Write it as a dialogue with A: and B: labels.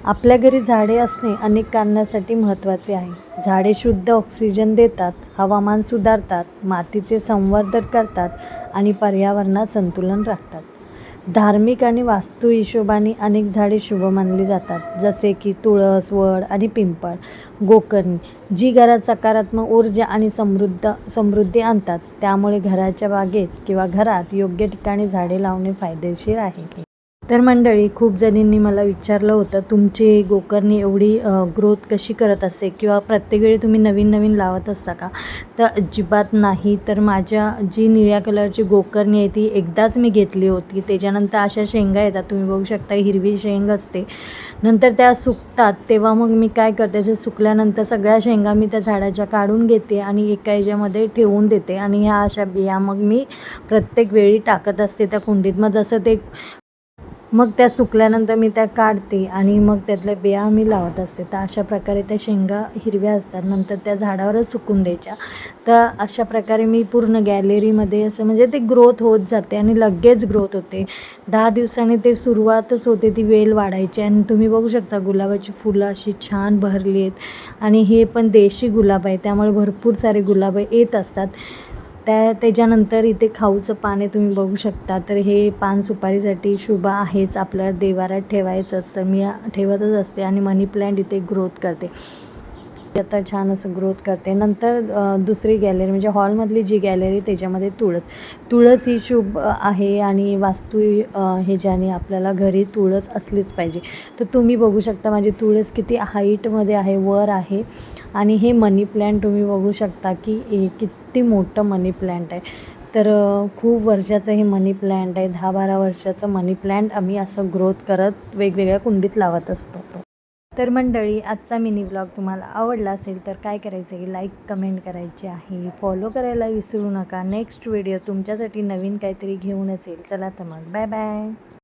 A: आपल्या घरी झाडे असणे अनेक कारणासाठी महत्त्वाचे आहे. झाडे शुद्ध ऑक्सिजन देतात, हवामान सुधारतात, मातीचे संवर्धन करतात आणि पर्यावरणात संतुलन राखतात. धार्मिक आणि वास्तू हिशोबाने अनेक झाडे शुभ मानली जातात, जसे की तुळस, वड आणि पिंपळ. गोकर्णी, जी घरात सकारात्मक ऊर्जा आणि समृद्धी आणतात. त्यामुळे घराच्या बागेत किंवा घरात योग्य ठिकाणी झाडे लावणे फायदेशीर आहे. तर मंडळी, खूप जणींनी मला विचारलं होतं, तुमची गोकर्णी एवढी ग्रोथ कशी करत असते किंवा प्रत्येक वेळी तुम्ही नवीन नवीन लावत असता का? तर अजिबात नाही. तर माझ्या जी निळ्या कलरची गोकर्णी आहे ती एकदाच मी घेतली होती. त्याच्यानंतर अशा शेंगा येतात, तुम्ही बघू शकता, हिरवी शेंग असते. नंतर त्या सुकतात, तेव्हा मग मी काय करते, जे सुकल्यानंतर सगळ्या शेंगा मी त्या झाडाच्या काढून घेते आणि एका ह्याच्यामध्ये ठेवून देते आणि ह्या अशा बिया मग मी प्रत्येक वेळी टाकत असते त्या कुंडीत. मग जसं ते मग त्या सुकल्यानंतर मी त्या काढते आणि मग त्यातल्या बिया मी लावत असते. तर अशा प्रकारे त्या शेंगा हिरव्या असतात, नंतर त्या झाडावरच सुकून द्यायच्या. तर अशा प्रकारे मी पूर्ण गॅलरीमध्ये असं म्हणजे ते ग्रोथ होत जाते आणि लगेच ग्रोथ होते. 10 दिवसांनी ते सुरुवातच होते ती वेल वाढायची. आणि तुम्ही बघू शकता गुलाबाची फुलं अशी छान भरली आहेत आणि हे पण देशी गुलाब आहे, त्यामुळे भरपूर सारे गुलाब येत असतात. त्याच्यानंतर इथे खाऊचं पान आहे, तुम्ही बघू शकता. तर हे पान सुपारीसाठी शुभ आहेच, आपल्या देवाऱ्यात ठेवायचं असतं. मी ठेवतच असते आणि मनी प्लॅन्ट इथे ग्रोथ करते. आता छान असं ग्रोथ करते. नंतर दुसरी गॅलरी म्हणजे हॉलमधली जी गॅलरी, त्याच्यामध्ये तुळस ही शुभ आहे आणि वास्तू ह्याच्याने आपल्याला घरी तुळस असलीच पाहिजे. तर तुम्ही बघू शकता माझी तुळस किती हाईटमध्ये आहे, वर आहे. आणि हे मनी प्लॅन्ट तुम्ही बघू शकता की किती मोठं मनी प्लॅन्ट आहे. तर खूप वर्षाचं हे मनी प्लॅन्ट आहे. 10-12 वर्षाचं मनी प्लॅन्ट आम्ही असं ग्रोथ करत वेगवेगळ्या कुंडीत लावत असतो. तर मंडळी, आजचा मिनी ब्लॉग तुम्हाला आवडला असेल तर काय करायचं आहे, लाईक कमेंट करायची आहे, फॉलो करायला विसरू नका. नेक्स्ट व्हिडिओ तुमच्यासाठी नवीन काहीतरी घेऊनच येईल. चला तर मग, बाय बाय.